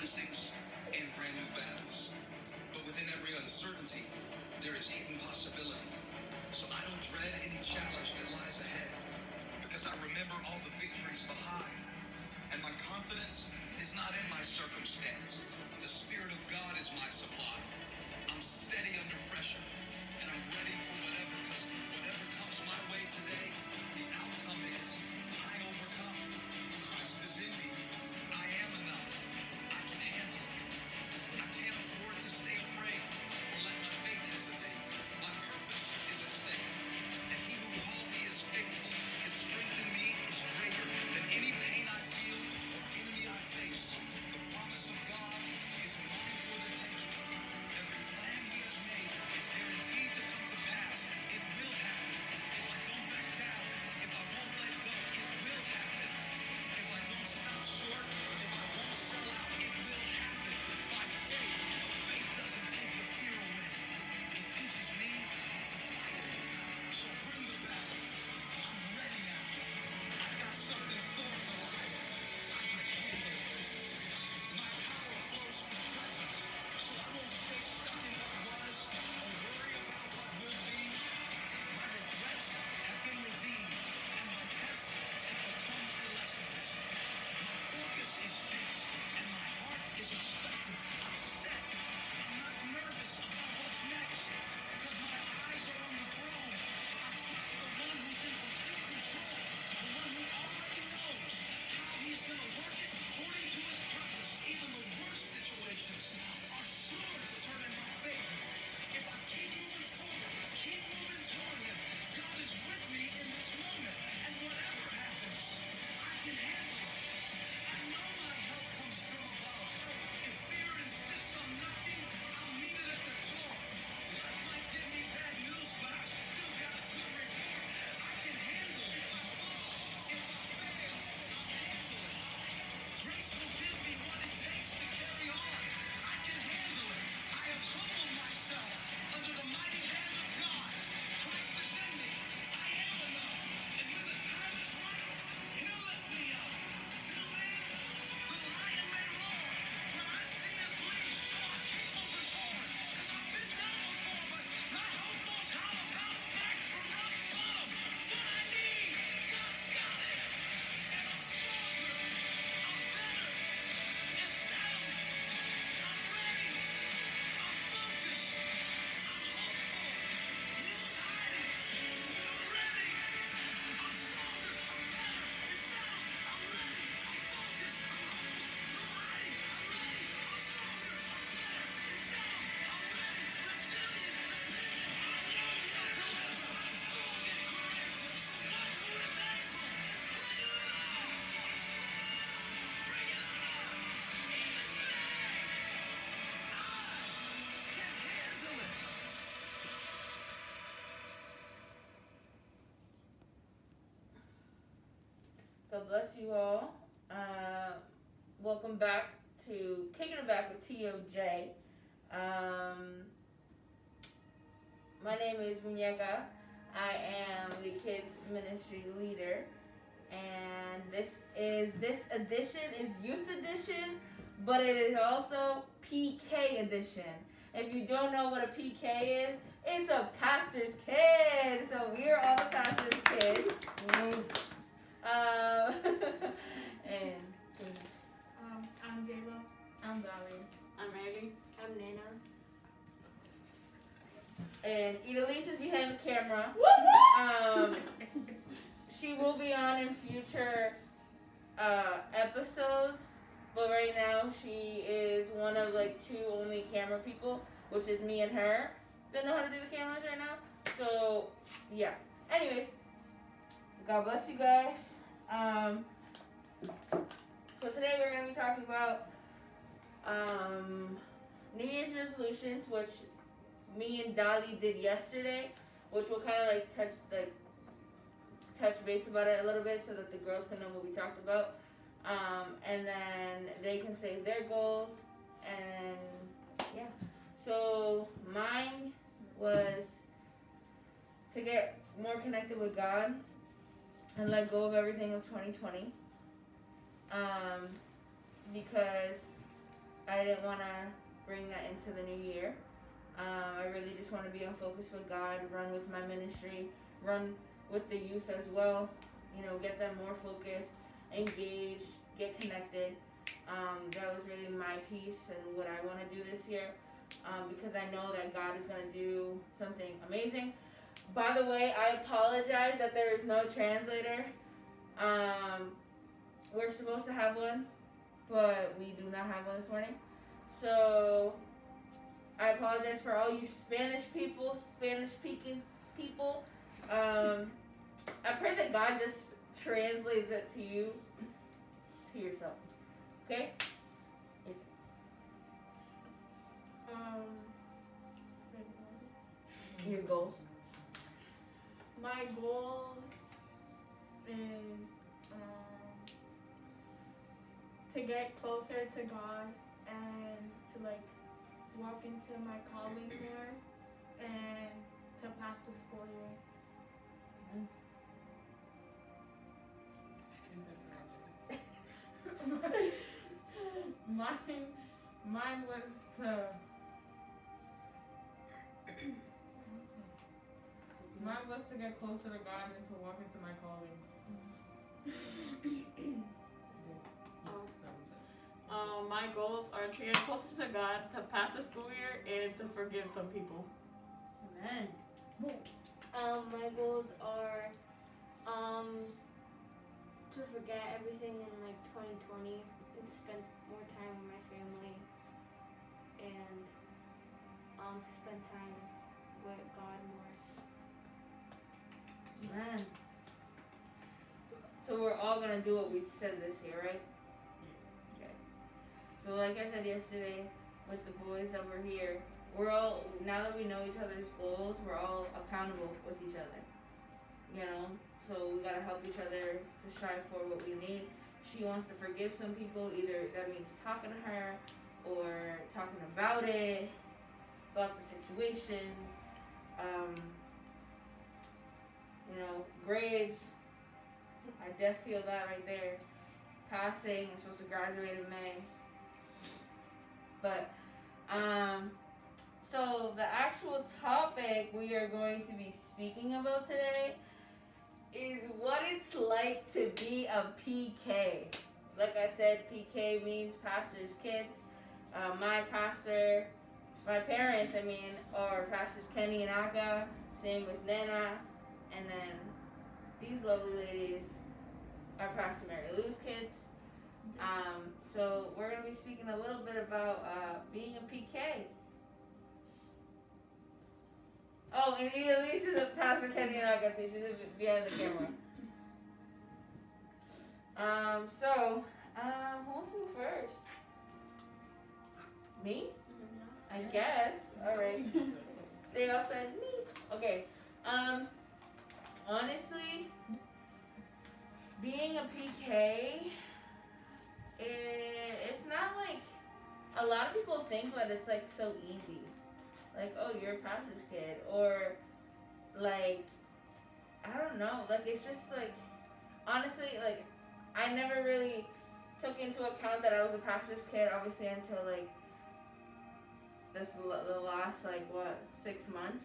blessings and brand new battles. But within every uncertainty, there is hidden possibility. So I don't dread any challenge that lies ahead, because I remember all the victories behind. And my confidence is not in my circumstance. The Spirit of God is my supply. I'm steady under pressure, and I'm ready for whatever, because whatever comes my way today, the outcome is I overcome. Christ is in me. I am enough. I can handle it. I can't afford to stay afraid or let my faith hesitate. My purpose is at stake, and He who called me is faithful. His strength in me is greater than any pain I feel or enemy I face. The promise of God is mine for the taking. Every plan He has made is guaranteed to come to pass. It will happen. If I don't back down, if I won't let go, it will happen. If I don't stop short, if I won't sell out, it will happen. By faith, but faith doesn't take the fear away. It teaches me to fight it. So bring the battle. I'm ready now. I got something for Goliath. I can handle it. My power flows from presence, so I won't stay stuck in what was or worry about what will be. My regrets have been redeemed, and my tests have become my lessons. My focus is fixed, and my heart is expectant. I'm set. I'm not nervous about what's next, because my eyes are on the throne. I trust the one who's in complete control, the one who already knows how He's going to work it according to His purpose. Even the worst situations are sure to turn in my favor. If I keep moving forward, keep moving toward Him, God is with me in this moment, and whatever happens, I can handle it. I know my help comes from above, so if fear insists on knocking, I'll meet it at the door. Life might give me bad news, but I've still got a good report. I can handle it. If I fall, if I fail, I'll handle it. Grace will give me what it takes to carry on. I can handle it. I have humbled myself under the mighty hand of God. Christ is in me. I am enough. And when the time is right, He'll lift me up. Till then, the lion may roar, but I see His leash, so I keep moving forward. Because I've been down before, but my hope knows how to bounce back from rock bottom. What I need, God's got it. And I'm stronger. I'm better. It's sound. I'm ready. I'm focused. I'm hopeful. No hiding. I'm ready. I'm stronger. I'm better. It's sound. I'm ready. I'm focused. I'm hopeful. No hiding. I'm ready. I'm stronger. I'm better. It's sound. I'm ready. Resilient. Dependent. I know He'll deliver. I'm strong and courageous. One who is able is greater than all. Bring it on. Even today, I can handle it. God bless you all. Welcome back to Kicking It Back with TOJ. My name is Muñeca. I am the kids ministry leader, and this edition is youth edition, but it is also PK edition. If you don't know what a PK is, it's a pastor's kid. So we're all the pastor's kids. And I'm J-Lo. I'm Dolly. I'm Abby. I'm Nana. And Idalise is behind the camera. She will be on in future episodes, but right now she is one of like two only camera people, which is me and her. Don't know how to do the cameras right now. So yeah. Anyways, God bless you guys. So today we're gonna be talking about New Year's resolutions, which me and Dolly did yesterday, which we'll kind of like touch base about it a little bit so that the girls can know what we talked about, and then they can say their goals, and yeah. So mine was to get more connected with God and let go of everything of 2020, because I didn't want to bring that into the new year. I really just want to be on focus with God, run with my ministry, run with the youth as well. You know, get them more focused, engaged, get connected. That was really my piece and what I want to do this year, because I know that God is going to do something amazing. By the way, I apologize that there is no translator. We're supposed to have one, but we do not have one this morning. So I apologize for all you Spanish people, Spanish-speaking people. I pray that God just translates it to you, to yourself. Okay? Your goals. My goals is to get closer to God and to like walk into my calling more and to pass the school year. Mine was to get closer to God and to walk into my calling. My goals are to get closer to God, to pass the school year, and to forgive some people. Amen. My goals are to forget everything in like 2020 and spend more time with my family and to spend time with God more. Amen. So we're all gonna do what we said this year, right? Okay. So like I said yesterday, with the boys that were here, we're all, now that we know each other's goals, we're all accountable with each other. You know? So we gotta help each other to strive for what we need. She wants to forgive some people, either that means talking to her or talking about it, about the situations, you know, grades. I def feel that right there. Passing, I'm supposed to graduate in May. But, so the actual topic we are going to be speaking about today is what it's like to be a PK. Like I said, PK means pastor's kids. My parents, are Pastors Kenny and Aga. Same with Nana. And then these lovely ladies are Pastor Mary Lou's kids. So we're going to be speaking a little bit about being a PK. Oh, and Elise is a Pastor Kenny and Aga too. She's behind the camera. Who wants to go first? Me? I guess. Alright. They all said me. Okay. Honestly, being a PK, it's not like, a lot of people think that it's like so easy. Like, oh, you're a pastor's kid. Or, like, I don't know. Like, it's just like, honestly, like, I never really took into account that I was a pastor's kid, obviously, until, like, the last, like, 6 months.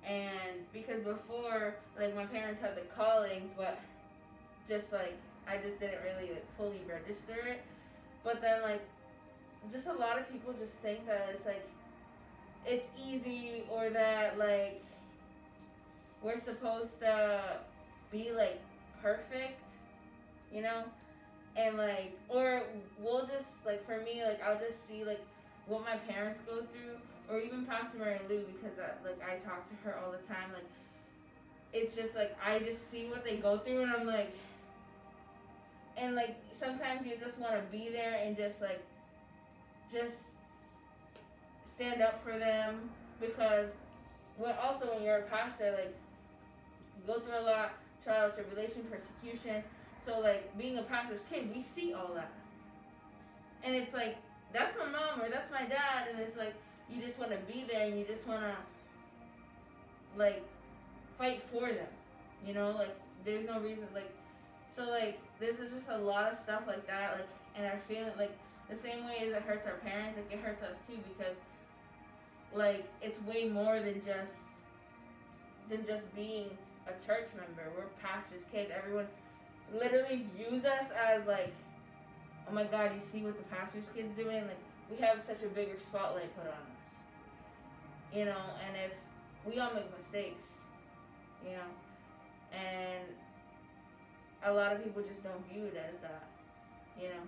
And because before, like, my parents had the calling, but just, like, I just didn't really, like, fully register it. But then, like, just a lot of people just think that it's, like, it's easy, or that, like, we're supposed to be, like, perfect, you know? And, like, or we'll just, like, for me, like, I'll just see, like, what my parents go through, or even Pastor Mary Lou, because, I talk to her all the time, like, it's just, like, I just see what they go through, and I'm, like, and, like, sometimes you just want to be there and just, like, just stand up for them, because when you're a pastor, like, you go through a lot, trial, tribulation, persecution, so, like, being a pastor's kid, we see all that, and it's, like, that's my mom, or that's my dad, and it's, like, you just want to be there, and you just want to, like, fight for them, you know, like, there's no reason, like, so, like, there's just a lot of stuff like that, like, and I feel like the same way as it hurts our parents, like it hurts us too, because like it's way more than just being a church member. We're pastors' kids. Everyone literally views us as like, oh my God, you see what the pastor's kids doing? Like we have such a bigger spotlight put on us, you know. And if we all make mistakes, you know, and a lot of people just don't view it as that, you know.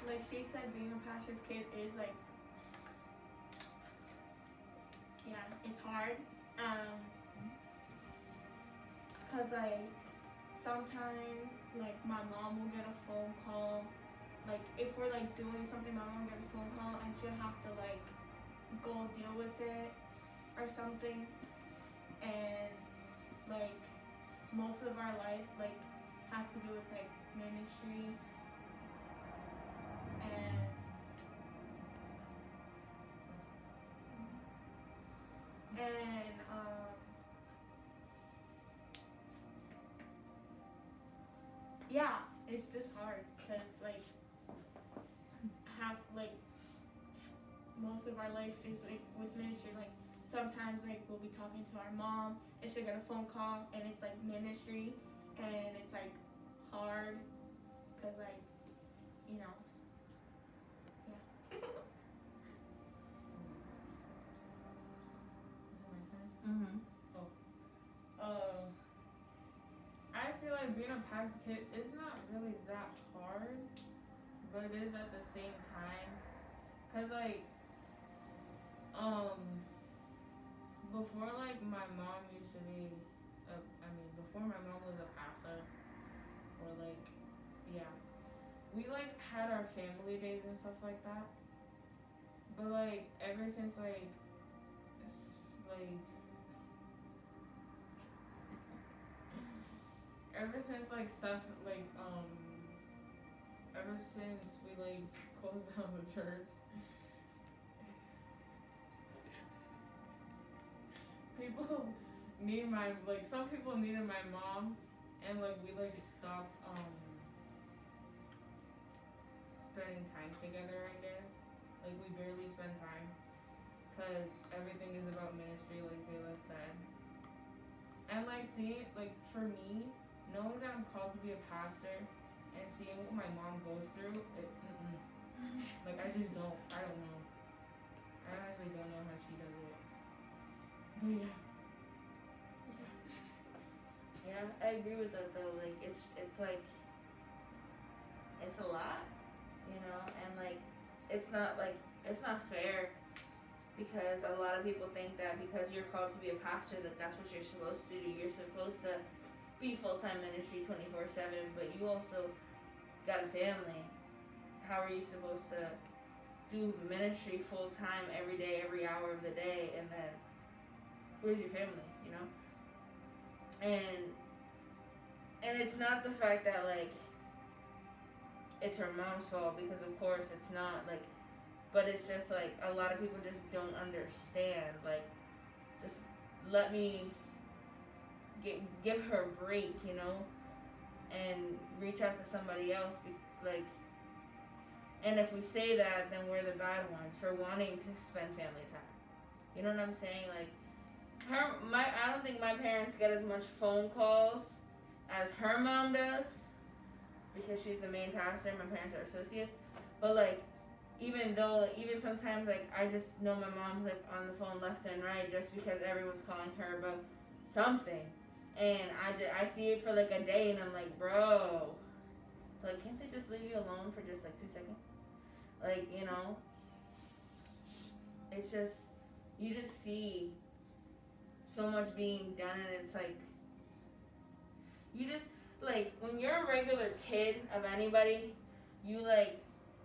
Like she said, being a pastor's kid is like, yeah, it's hard. Cause like sometimes like my mom will get a phone call. Like if we're like doing something, my mom will get a phone call and she'll have to like go deal with it or something. And like most of our life like has to do with like ministry and yeah, it's just hard because like half like most of our life is like with ministry. Like sometimes like we'll be talking to our mom and she'll get a phone call and it's like ministry and it's like hard because like, you know, yeah. Mm-hmm. I feel like being a pastor kid is not really that hard, but it is at the same time. Cause like, before like my mom used to be, before my mom was a pastor, or like, yeah, we like had our family days and stuff like that. But like ever since like ever since like stuff like ever since we like closed down the church, people need my like some people needed my mom, and like we like stopped spending time together, I guess. Like we barely spend time because everything is about ministry, like Jayla said. And like seeing like for me, knowing that I'm called to be a pastor and seeing what my mom goes through, like I don't know. I honestly don't know how she does it. But yeah. Yeah, I agree with that though. Like it's like it's a lot, you know, and like it's not fair because a lot of people think that because you're called to be a pastor that that's what you're supposed to do. You're supposed to be full-time ministry 24/7, but you also got a family. How are you supposed to do ministry full-time every day, every hour of the day, and then where's your family, you know? And it's not the fact that like it's her mom's fault, because of course it's not, like, but it's just like a lot of people just don't understand. Like, just let me give her a break, you know, and reach out to somebody else. Like, and if we say that, then we're the bad ones for wanting to spend family time. You know what I'm saying? Like, I don't think my parents get as much phone calls as her mom does, because she's the main pastor and my parents are associates. But like, even sometimes like I just know my mom's like on the phone left and right just because everyone's calling her about something, and I see it for like a day and I'm like, bro, like can't they just leave you alone for just like 2 seconds? Like, you know, it's just, you just see so much being done, and it's like, you just, like, when you're a regular kid of anybody, you like,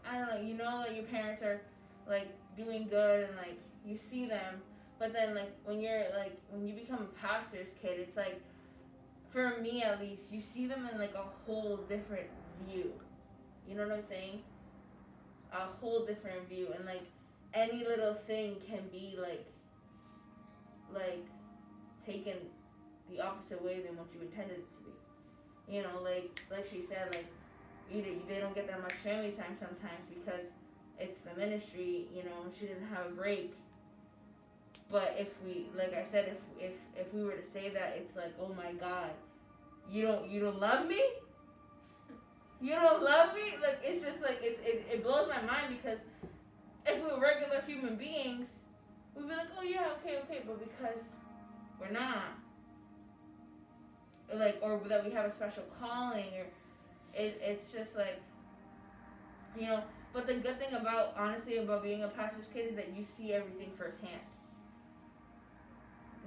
I don't know, you know that your parents are like doing good and like you see them, but then like when you become a pastor's kid, it's like, for me at least, you see them in like a whole different view. You know what I'm saying? A whole different view, and like any little thing can be like taken the opposite way than what you intended it to be. You know, like she said, like they don't get that much family time sometimes because it's the ministry. You know, she doesn't have a break. But if we, like I said, if we were to say that, it's like, oh my God, you don't love me. You don't love me? Like, it's just like, it blows my mind because if we were regular human beings, we'd be like, oh yeah, okay, but because we're not, like, or that we have a special calling, or it's just like, you know, but the good thing about, honestly, about being a pastor's kid is that you see everything firsthand.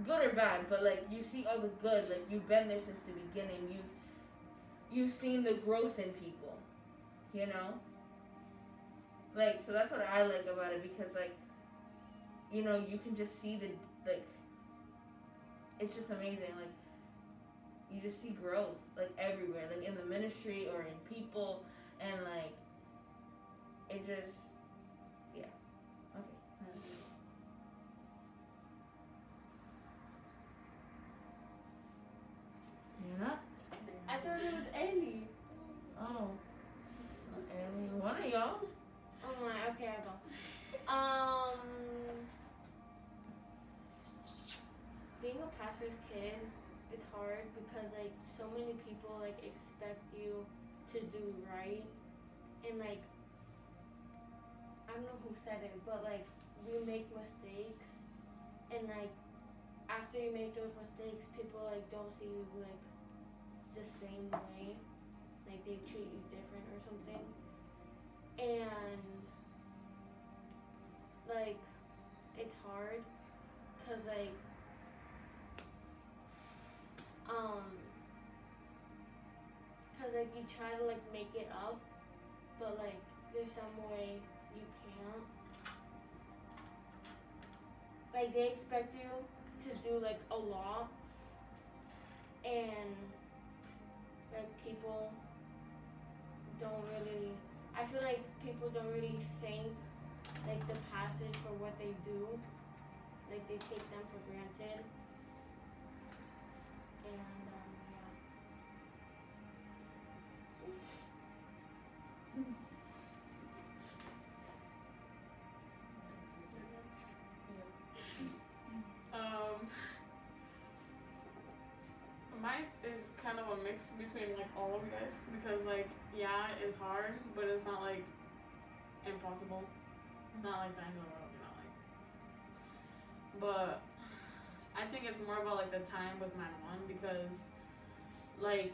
Good or bad, but like, you see all the good, like, you've been there since the beginning, you've seen the growth in people, you know? Like, so that's what I like about it, because, like, you know, you can just see the, like, it's just amazing, like, you just see growth, like, everywhere, like, in the ministry or in people, and, like, it just, yeah, okay. You're not? I thought it was Ellie. Oh. Any one of y'all? Oh my, okay, I go. Being a pastor's kid is hard because, like, so many people, like, expect you to do right. And, like, I don't know who said it, but, like, we make mistakes. And, like, after you make those mistakes, people, like, don't see you, like, the same way. Like, they treat you different or something. And, like, it's hard because, like, you try to, like, make it up, but, like, there's some way you can't. Like, they expect you to do, like, a lot, and, like, people don't really, I feel like people don't really thank, like, the passage for what they do. Like, they take them for granted. And, Mine is kind of a mix between, like, all of you guys, because, like, yeah, it's hard, but it's not, like, impossible. It's not like the end of the world, you know, like. But I think it's more about, like, the time with my mom, because, like,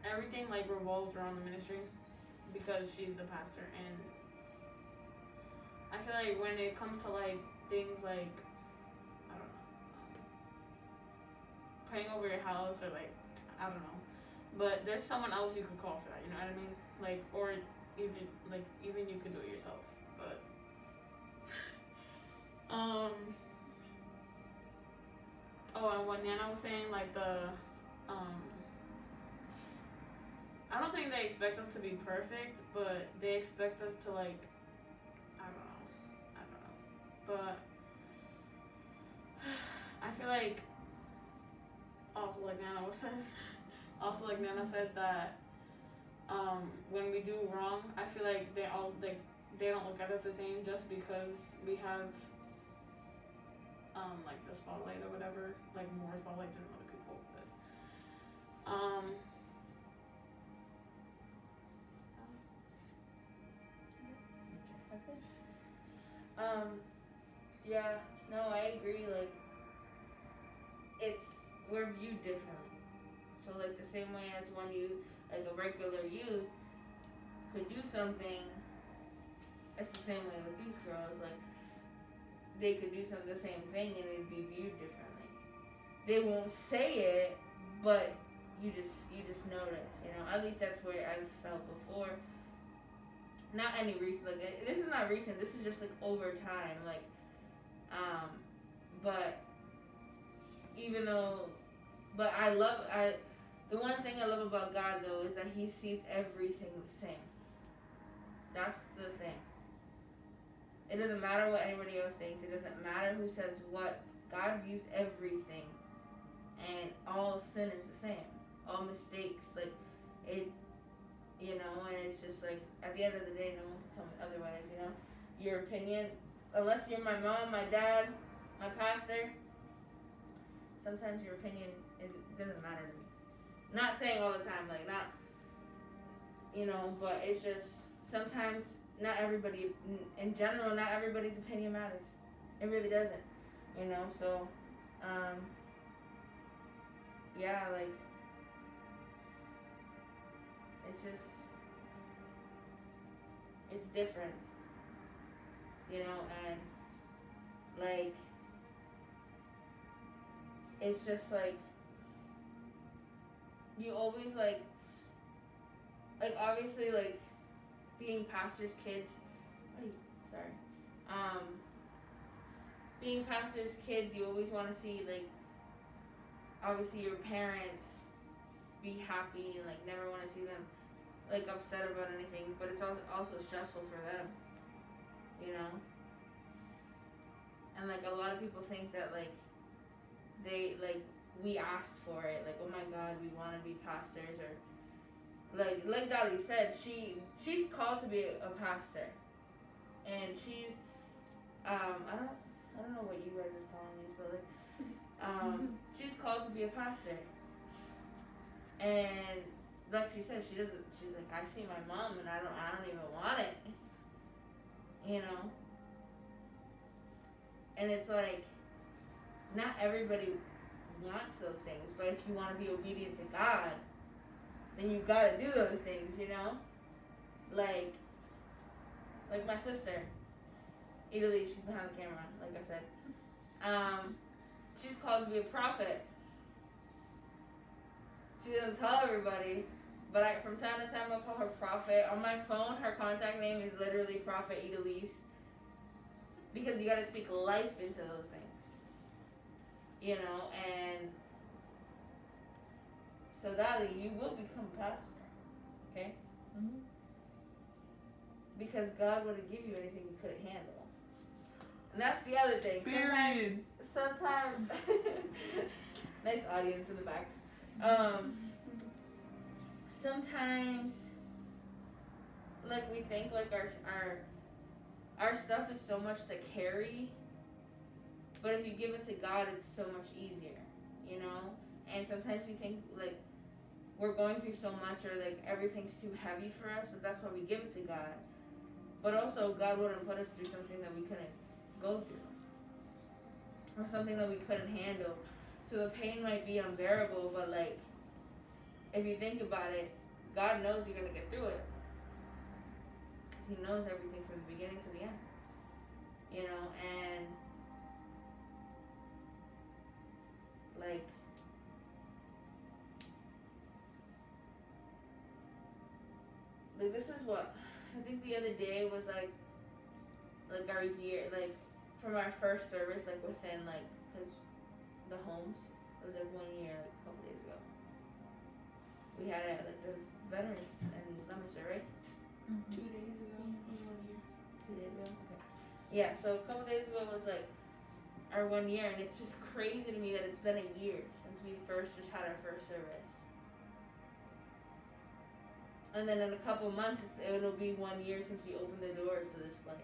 everything, like, revolves around the ministry, because she's the pastor, and I feel like when it comes to, like, things like, I don't know, praying over your house, or, like, I don't know, but there's someone else you could call for that, you know what I mean? Like, or even you could do it yourself, but and what Nana was saying, like, I don't think they expect us to be perfect, but they expect us to, like, I don't know, but I feel like, also like Nana said that, when we do wrong, I feel like they don't look at us the same just because we have, like, the spotlight or whatever, like, more spotlight than other people, but, That's good. Yeah, no, I agree, like, we're viewed differently. So, like, the same way as when you, like, a regular youth could do something, it's the same way with these girls, like, they could do the same thing and it'd be viewed differently. They won't say it, but you just notice, you know. At least that's where I've felt before. Not any recent, like, this is not recent. This is just, like, over time, like, but even though, but the one thing I love about God, though, is that He sees everything the same. That's the thing. It doesn't matter what anybody else thinks. It doesn't matter who says what. God views everything. and all sin is the same. All mistakes, like it, you know, and it's just like at the end of the day, no one can tell me otherwise, you know. Your opinion, unless you're my mom, my dad, my pastor, sometimes your opinion doesn't matter to me. Not saying all the time, like not, you know, but it's just sometimes not everybody, in general, not everybody's opinion matters. It really doesn't, you know. So, yeah, like it's just it's different, you know, and like it's just like you always like obviously like being pastors' kids. Being pastors' kids, you always want to see like obviously your parents be happy and like never want to see them like upset about anything, but it's also stressful for them, you know. And like a lot of people think that like they like we asked for it, like, oh my God, we want to be pastors, or like Dolly said, she's called to be a pastor, and she's I don't know what you guys is calling these, but like she's called to be a pastor, and like she said, she's like, I see my mom and I don't even want it, you know. And it's like not everybody wants those things, but if you want to be obedient to God, then you gotta do those things, you know. Like my sister, Italy, she's behind the camera, like I said. She's called to be a prophet. She doesn't tell everybody, but from time to time I call her prophet. On my phone, her contact name is literally Prophet Idalise, because you gotta speak life into those things, you know. And so Dali, you will become a pastor, okay? Mm-hmm. Because God wouldn't give you anything you couldn't handle. And that's the other thing. Period. Sometimes nice audience in the back. Sometimes like we think like our stuff is so much to carry, but if you give it to God, it's so much easier, you know. And sometimes we think like we're going through so much, or like everything's too heavy for us, but that's why we give it to God. But also God wouldn't put us through something that we couldn't go through, or something that we couldn't handle. So the pain might be unbearable, but like if you think about it, God knows you're gonna get through it, because He knows everything from the beginning to the end, you know. And like this is what I think the other day was like our year, like from our first service, like within like, because the homes, it was like 1 year, like a couple days ago. We had it at like the Veterans and Leominster, right? Mm-hmm. 2 days ago. It was 1 year. 2 days ago. Okay. Yeah. So a couple days ago was like our 1 year, and it's just crazy to me that it's been a year since we just had our first service. And then in a couple months, it'll be 1 year since we opened the doors to this place.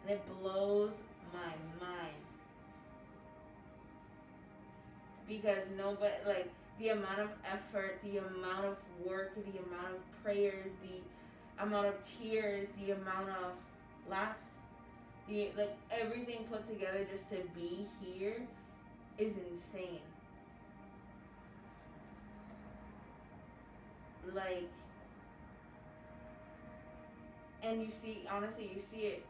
And it blows my mind. Because nobody, like, the amount of effort, the amount of work, the amount of prayers, the amount of tears, the amount of laughs, like, everything put together just to be here is insane. Like, and you see, honestly, you see it,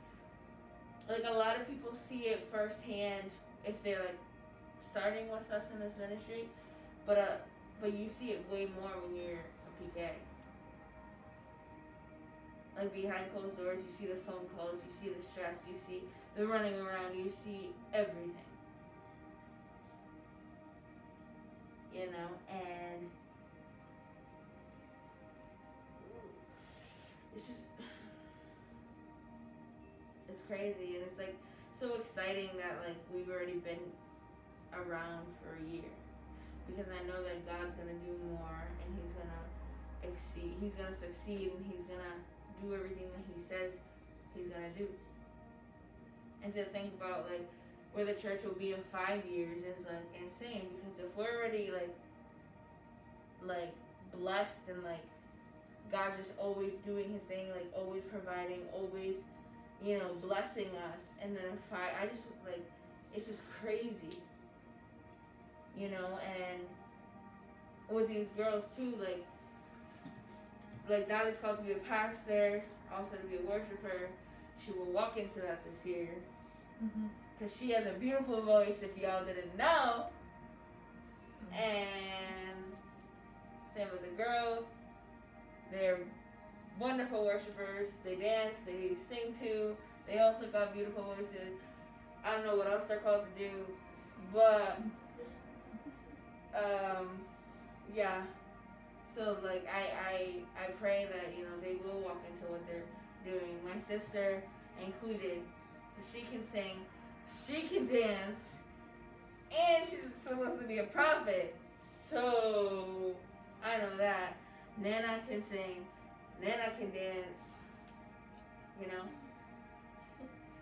like, a lot of people see it firsthand if they're, like, starting with us in this ministry, but you see it way more when you're a PK. Like, behind closed doors, you see the phone calls, you see the stress, you see the running around, you see everything. You know, and it's just, it's crazy, and it's like so exciting that like we've already been around for a year, because I know that God's gonna do more, and He's gonna succeed, and He's gonna do everything that He says He's gonna do. And to think about like where the church will be in 5 years is like insane, because if we're already like blessed, and like God's just always doing His thing, like always providing, always, you know, blessing us, and then I just like, it's just crazy, you know. And with these girls too, like Dolly's called to be a pastor, also to be a worshiper. She will walk into that this year, because she has a beautiful voice, if y'all didn't know. And same with the girls. They're wonderful worshipers. They dance, they sing too. They also got beautiful voices. I don't know what else they're called to do, but yeah. So like I pray that, you know, they will walk into what they're doing. My sister included, she can sing, she can dance, and she's supposed to be a prophet. So I know that. Nana can sing, Nana can dance, you know.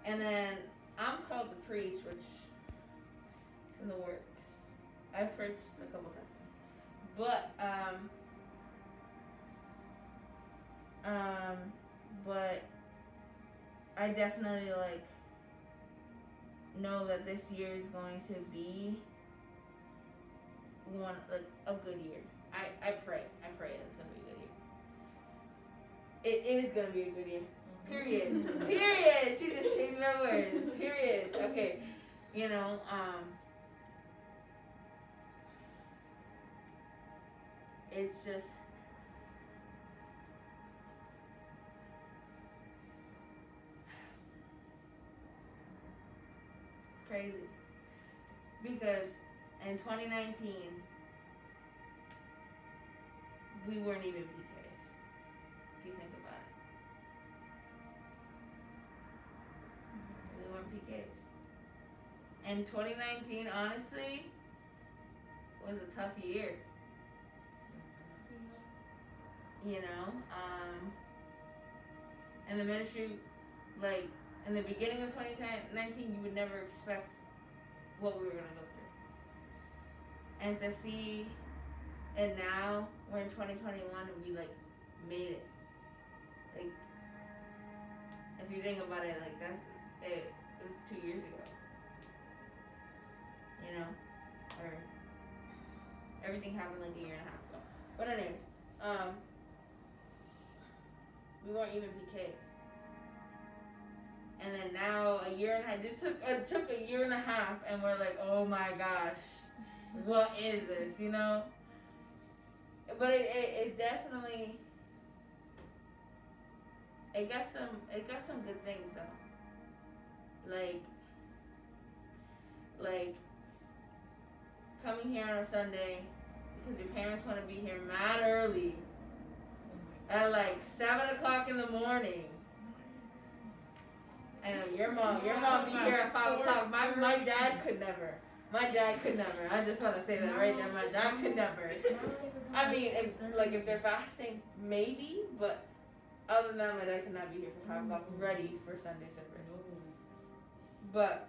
And then I'm called to preach, which is in the works. I've preached a couple times, but I definitely like know that this year is going to be a good year. I pray it's gonna be a good year. It is gonna be a good year. Period. Period. She just changed my words. Period. Okay. You know, it's just, it's crazy. Because in 2019, we weren't even PKs, if you think about it. We weren't PKs. And 2019, honestly, was a tough year. You know, and the ministry, like, in the beginning of 2019, you would never expect what we were going to go through. And to see, and now we're in 2021 and we, like, made it. Like, if you think about it, like, it was 2 years ago. You know? Or, everything happened like a year and a half ago. But anyways, we weren't even PKs. And then now a year and a half, it took a year and a half, and we're like, oh my gosh, what is this, you know? But it definitely, it got some good things though. Like coming here on a Sunday because your parents want to be here mad early at like 7 o'clock in the morning. I know your mom be here at 5 o'clock. My dad could never. I just want to say that right there. My dad could never. I mean, if they're fasting, maybe, but other than that, my dad could not be here for 5 o'clock ready for Sunday service. But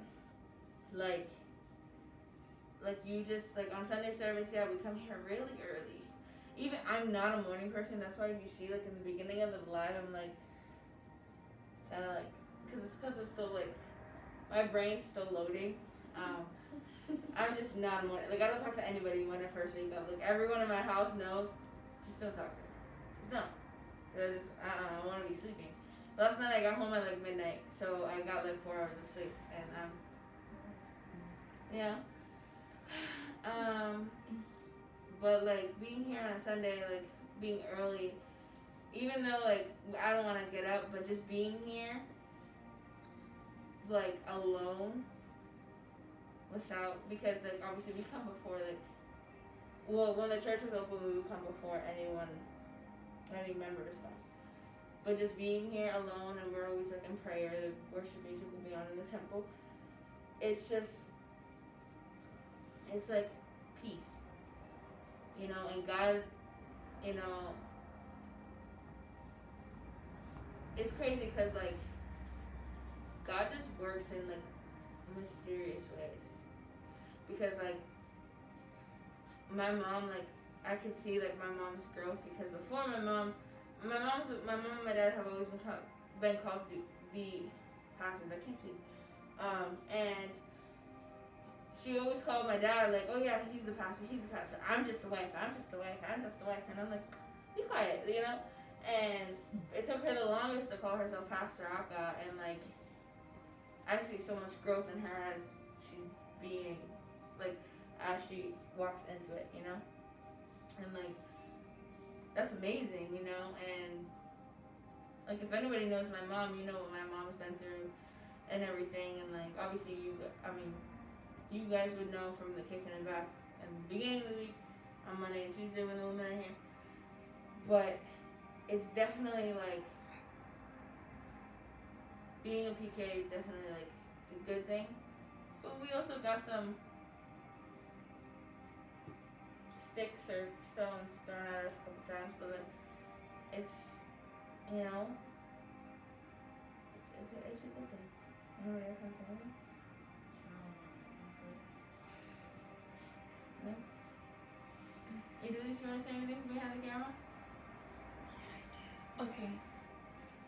like you just, like, on Sunday service, yeah, we come here really early. Even, I'm not a morning person, that's why if you see, like, in the beginning of the live, I'm, like, kind of, like, because it's still, like, my brain's still loading. I'm just not a morning, like, I don't talk to anybody when I first wake up. Like, everyone in my house knows, just don't talk to me. Just don't. Because I want to be sleeping. Last night I got home at, like, midnight, so I got, like, 4 hours of sleep, and yeah. But like being here on a Sunday, like being early, even though like I don't want to get up, but just being here, like alone, because like obviously we come before when the church was open, we would come before any members come. But just being here alone, and we're always like in prayer, the worship music will be on in the temple. It's just, it's like peace, you know, and God, you know, it's crazy because like God just works in like mysterious ways. Because like my mom, like I could see like my mom's growth because before my mom and my dad have always been called to be pastors. I can't speak. And she always called my dad like, oh yeah, he's the pastor. I'm just the wife. And I'm like, be quiet, you know. And it took her the longest to call herself Pastor Aka, and like I see so much growth in her as she's being like as she walks into it, you know. And like that's amazing, you know. And like if anybody knows my mom, you know what my mom's been through and everything. And like obviously you guys would know from the Kickin and back at the beginning of the week on Monday and Tuesday when the women are here. But it's definitely like being a PK is definitely like it's a good thing. But we also got some sticks or stones thrown at us a couple times, but like it's, you know, it's a good thing. Anybody else want to say anything? No? Idris, you want to say anything behind the camera? Okay.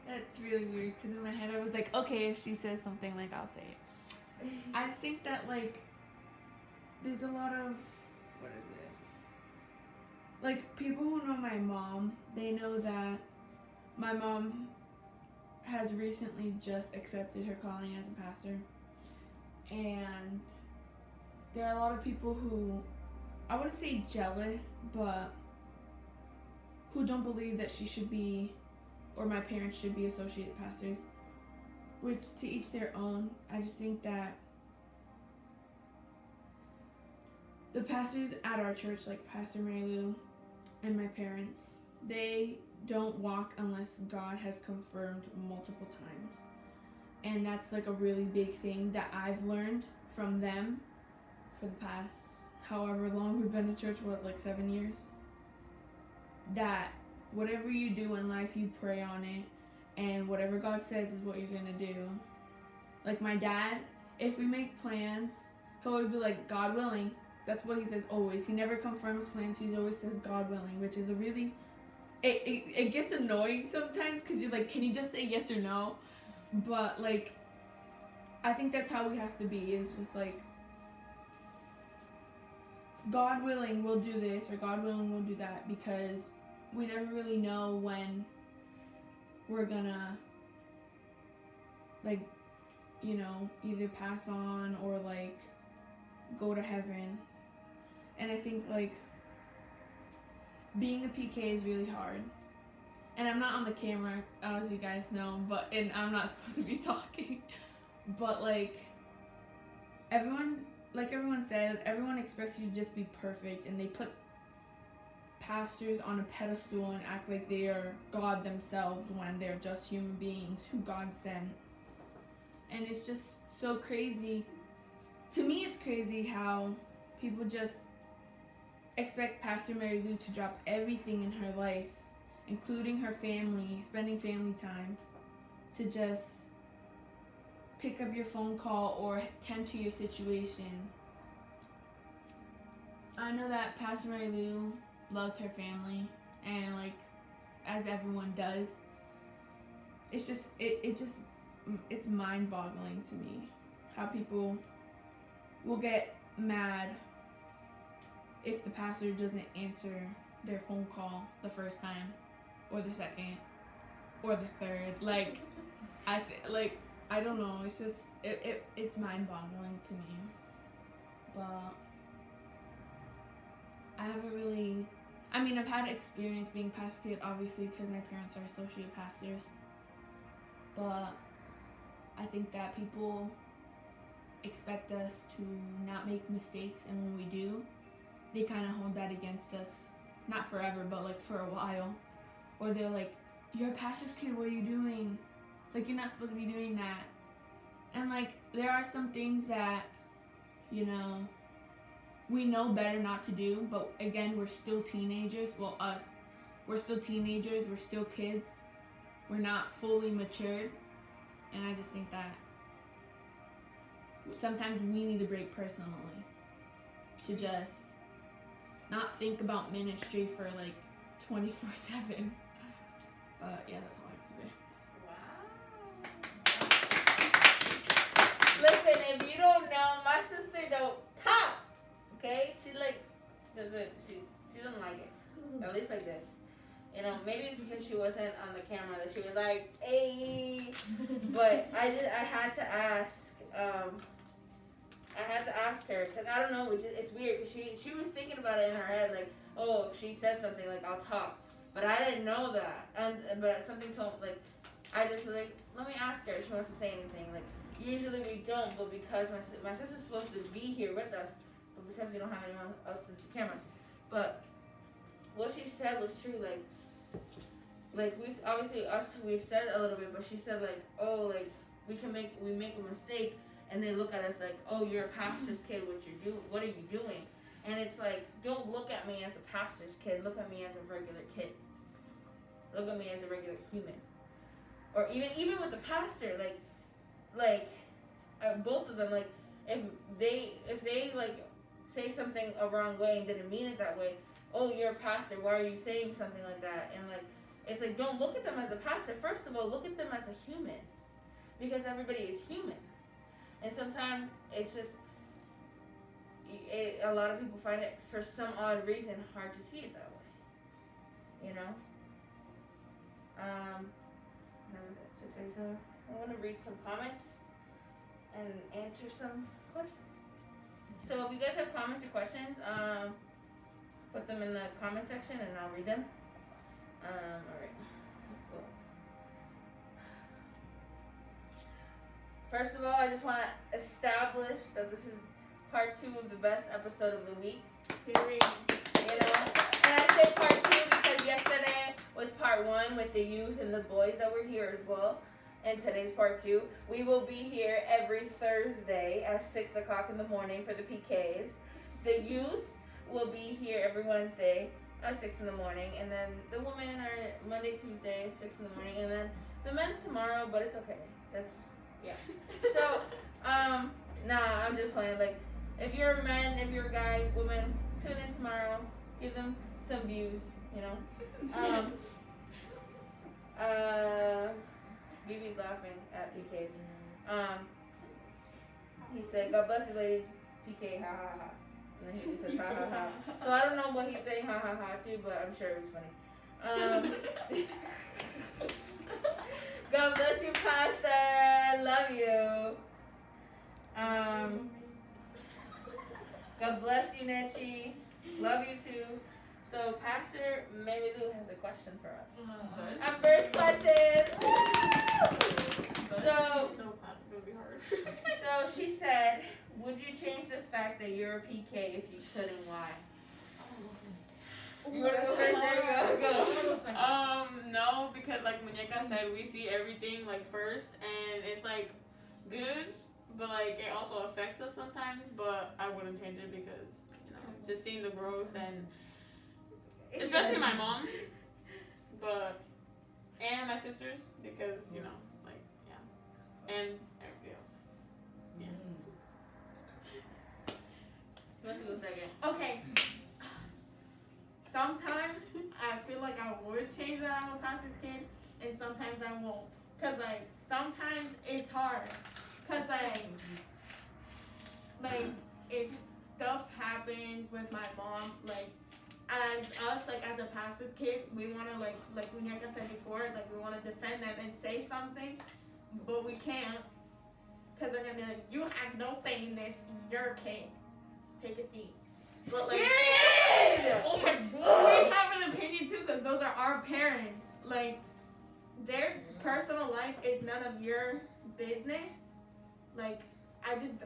That's really weird because in my head I was like, okay, if she says something, like, I'll say it. I just think that, like, there's a lot of, what is it? Like, people who know my mom, they know that my mom has recently just accepted her calling as a pastor. And there are a lot of people who, I wouldn't say jealous, but who don't believe that she should be, or my parents should be associate pastors, which to each their own. I just think that the pastors at our church, like Pastor Mary Lou and my parents, they don't walk unless God has confirmed multiple times. And that's like a really big thing that I've learned from them for the past however long we've been in church, like 7 years. That whatever you do in life, you pray on it, and whatever God says is what you're gonna do. Like my dad, if we make plans, he'll always be like, God willing. That's what he says always. He never confirms plans. He always says God willing, which is a really, it gets annoying sometimes because you're like, can you just say yes or no? But like, I think that's how we have to be. It's just like, God willing, we'll do this, or God willing, we'll do that, because we never really know when we're gonna, like, you know, either pass on or like go to heaven. And I think like being a PK is really hard. And I'm not on the camera, as you guys know, and I'm not supposed to be talking. But like everyone said, everyone expects you to just be perfect, and they put pastors on a pedestal and act like they are God themselves when they're just human beings who God sent. And it's just so crazy. To me, it's crazy how people just expect Pastor Mary Lou to drop everything in her life, including her family, spending family time, to just pick up your phone call or tend to your situation. I know that Pastor Mary Lou loves her family, and like, as everyone does. It's just, it's mind-boggling to me how people will get mad if the pastor doesn't answer their phone call the first time, or the second, or the third. Like, I don't know. It's just, it's mind-boggling to me. But I haven't really, I mean, I've had experience being pastor kid, obviously, because my parents are associate pastors. But I think that people expect us to not make mistakes, and when we do, they kind of hold that against us. Not forever, but like for a while. Or they're like, you're a pastor's kid, what are you doing? Like, you're not supposed to be doing that. And like, there are some things that, you know, we know better not to do, but again, we're still teenagers. Well, us. We're still teenagers, we're still kids. We're not fully matured. And I just think that sometimes we need a break personally to just not think about ministry for like 24/7. But yeah, that's all I have to say. Wow. Listen, if you don't know, my sister don't talk. Okay? She like doesn't she doesn't like it. At least like this. You know, maybe it's because she wasn't on the camera that she was like, hey. But I had to ask. I had to ask her because I don't know. It's weird because she was thinking about it in her head like, oh, if she says something like I'll talk. But I didn't know that. But something told me like I just was like, let me ask her if she wants to say anything. Like usually we don't, but because my sister's supposed to be here with us, but because we don't have anyone else to the cameras. But what she said was true. Like we obviously we've said a little bit, but she said like, oh, like we make a mistake and they look at us like, oh, you're a pastor's kid, what are you doing? And it's like, don't look at me as a pastor's kid, look at me as a regular kid. Look at me as a regular human. Or even with the pastor, like both of them, like if they like say something a wrong way and didn't mean it that way, oh, you're a pastor, why are you saying something like that? And like it's like, don't look at them as a pastor. First of all, look at them as a human, because everybody is human. And sometimes it's just a lot of people find it for some odd reason hard to see it that way. You know. Number 687. I want to read some comments and answer some questions. So if you guys have comments or questions, put them in the comment section and I'll read them. Alright, let's go. First of all, I just want to establish that this is part 2 of the best episode of the week. Period. You know? And I say part 2 because yesterday was part 1 with the youth and the boys that were here as well. And today's part 2. We will be here every Thursday at 6 o'clock in the morning for the PKs. The youth will be here every Wednesday at 6 in the morning. And then the women are Monday, Tuesday, 6 in the morning. And then the men's tomorrow, but it's okay. That's, yeah. So, nah, I'm just playing. Like, if you're a man, if you're a guy, woman, tune in tomorrow. Give them some views, you know. BB's laughing at PKs. He said, God bless you, ladies. PK, ha ha ha. And then he just says, ha ha ha. So I don't know what he's saying, ha ha ha, to, but I'm sure it was funny. God bless you, Pastor. I love you. God bless you, Nechi. Love you too. So Pastor Mary Lou has a question for us. Our first question. So she said, would you change the fact that you're a PK if you could, and why? You wanna go first? There you go. No, because like Muñeca said, we see everything like first, and it's like good, but like it also affects us sometimes. But I wouldn't change it because, you know, just seeing the growth and especially my mom, and my sisters, because, you know, like, yeah, and everybody else. Yeah. Let's go second. Okay. Sometimes I feel like I would change that I'm a pastor's kid, and sometimes I won't. Cause like sometimes it's hard. Cause like if stuff happens with my mom, like as us, like as a pastor's kid, we wanna like Muñeca said before, like we wanna defend them and say something, but we can't. Cause they're gonna be like, you have no say in this. You're a kid. Take a seat. But like, oh my God, we have an opinion too, because those are our parents. Like, their personal life is none of your business. Like, I just,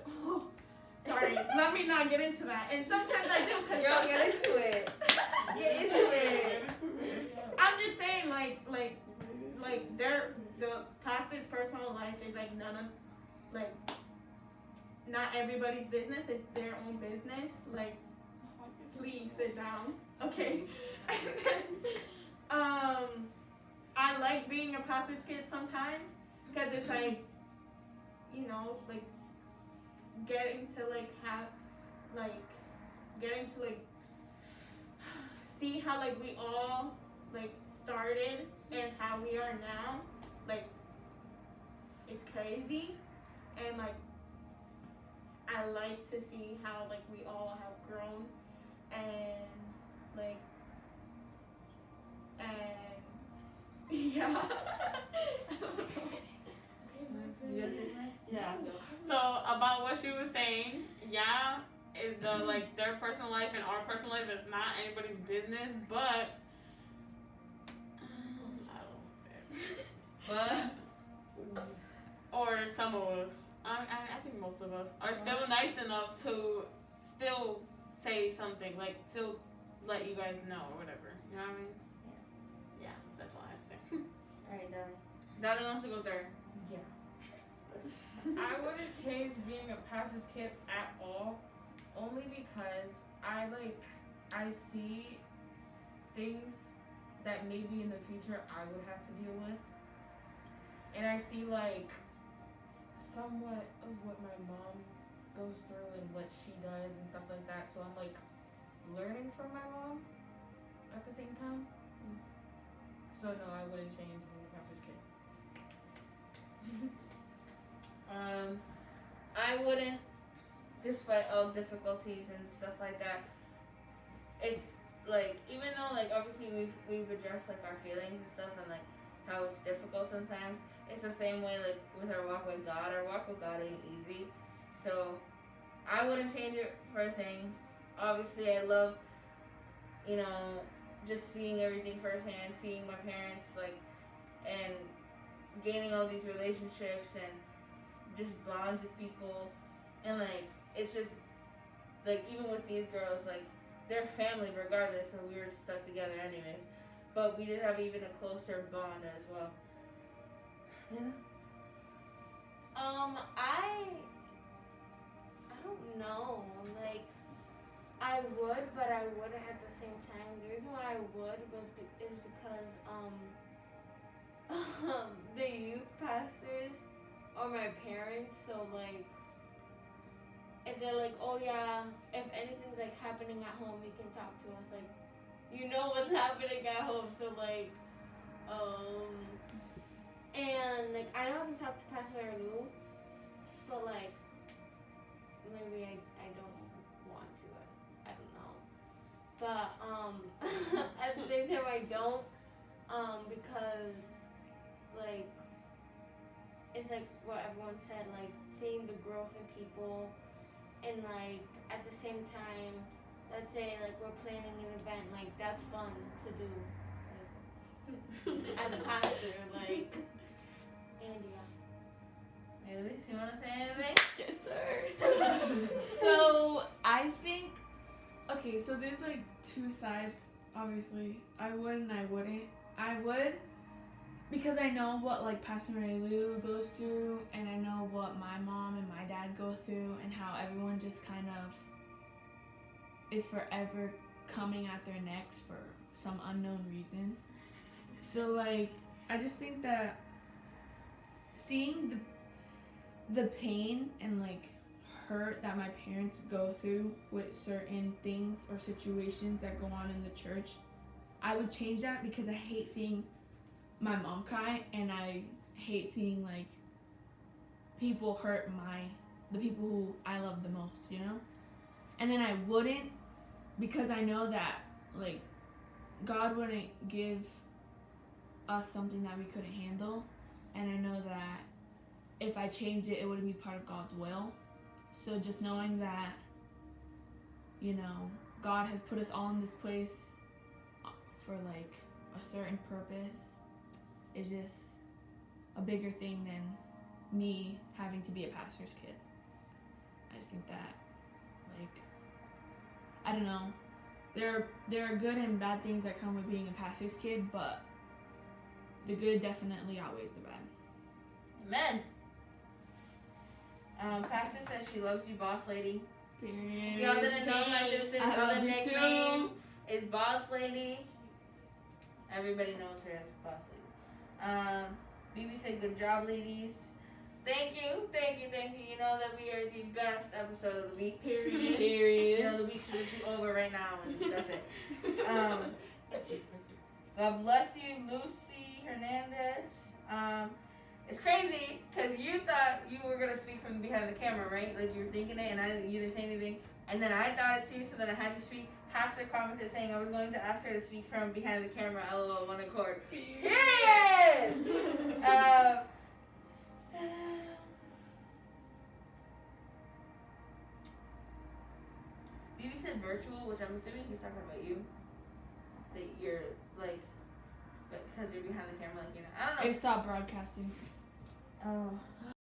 sorry, let me not get into that. And sometimes I do, because Girl, get into it. Get into it. I'm just saying, like the pastor's personal life is like none of, like, not everybody's business. It's their own business. Like, please sit down. Okay. And then, I like being a pastor's kid sometimes because it's like, you know, like getting to like have, like, getting to like see how like we all like started and how we are now. Like, it's crazy, and like I like to see how like we all have grown, and like, and yeah. You gotta say something? Yeah. So about what she was saying, yeah, is the like their personal life and our personal life is not anybody's business, but But or some of us, I think most of us are still nice enough to still say something, like still let you guys know or whatever. You know what I mean? Yeah, that's all I have to say. alright, Dolly. Dolly wants to go third. I wouldn't change being a pastor's kid at all, only because I see things that maybe in the future I would have to deal with, and I see like somewhat of what my mom goes through and what she does and stuff like that. So I'm like learning from my mom at the same time. So no, I wouldn't change being a pastor's kid. I wouldn't, despite all difficulties and stuff like that. It's like, even though like obviously we've addressed like our feelings and stuff and like how it's difficult sometimes, it's the same way like with our walk with God. Our walk with God ain't easy, so I wouldn't change it for a thing. Obviously, I love, you know, just seeing everything firsthand, seeing my parents like, and gaining all these relationships and just bonds with people, and like it's just like even with these girls, like they're family regardless, so we were stuck together anyways, but we did have even a closer bond as well. You know? I don't know. Like, I would, but I wouldn't at the same time. The reason why I would is because the youth pastors are my parents. So like, if they're like, oh yeah, if anything's like happening at home, you can talk to us. Like, you know what's happening at home. So like, and like I know I can talk to Pastor Lou, but like maybe I don't want to. I don't know. But at the same time I don't, because like it's like what everyone said, like seeing the growth in people, and like at the same time, let's say like we're planning an event, like that's fun to do. Like, as a pastor, like. And yeah. Elise, you wanna say anything? Yes, sir. So I think, okay, so there's like two sides. Obviously, I would and I wouldn't. I would because I know what like Pastor Mary Lou goes through, and I know what my mom and my dad go through, and how everyone just kind of is forever coming at their necks for some unknown reason. So like, I just think that seeing the pain and like hurt that my parents go through with certain things or situations that go on in the church, I would change that because I hate seeing my mom cry, and I hate seeing like people hurt the people who I love the most, you know? And then I wouldn't, because I know that like God wouldn't give us something that we couldn't handle, and I know that if I changed it, it wouldn't be part of God's will. So just knowing that, you know, God has put us all in this place for like a certain purpose is just a bigger thing than me having to be a pastor's kid. I just think that, like, I don't know, there are good and bad things that come with being a pastor's kid, but the good definitely outweighs the bad. Amen. Pastor says she loves you, boss lady. Period. If y'all didn't know, my sister's I love other you nickname too. is Boss Lady. Everybody knows her as Boss Lady. BB said, good job, ladies. Thank you. You know that we are the best episode of the week. Period. You know the week should just be over right now, and that's it. God bless you, Lucy Hernandez. It's crazy because you thought you were gonna speak from behind the camera, right? Like you were thinking it, and you didn't say anything. And then I thought it too, so then I had to speak. Pastor commented saying I was going to ask her to speak from behind the camera. LOL, one accord. Period. BB said virtual, which I'm assuming he's talking about you. That you're like, because you're behind the camera, like I don't know. They stopped broadcasting. Oh.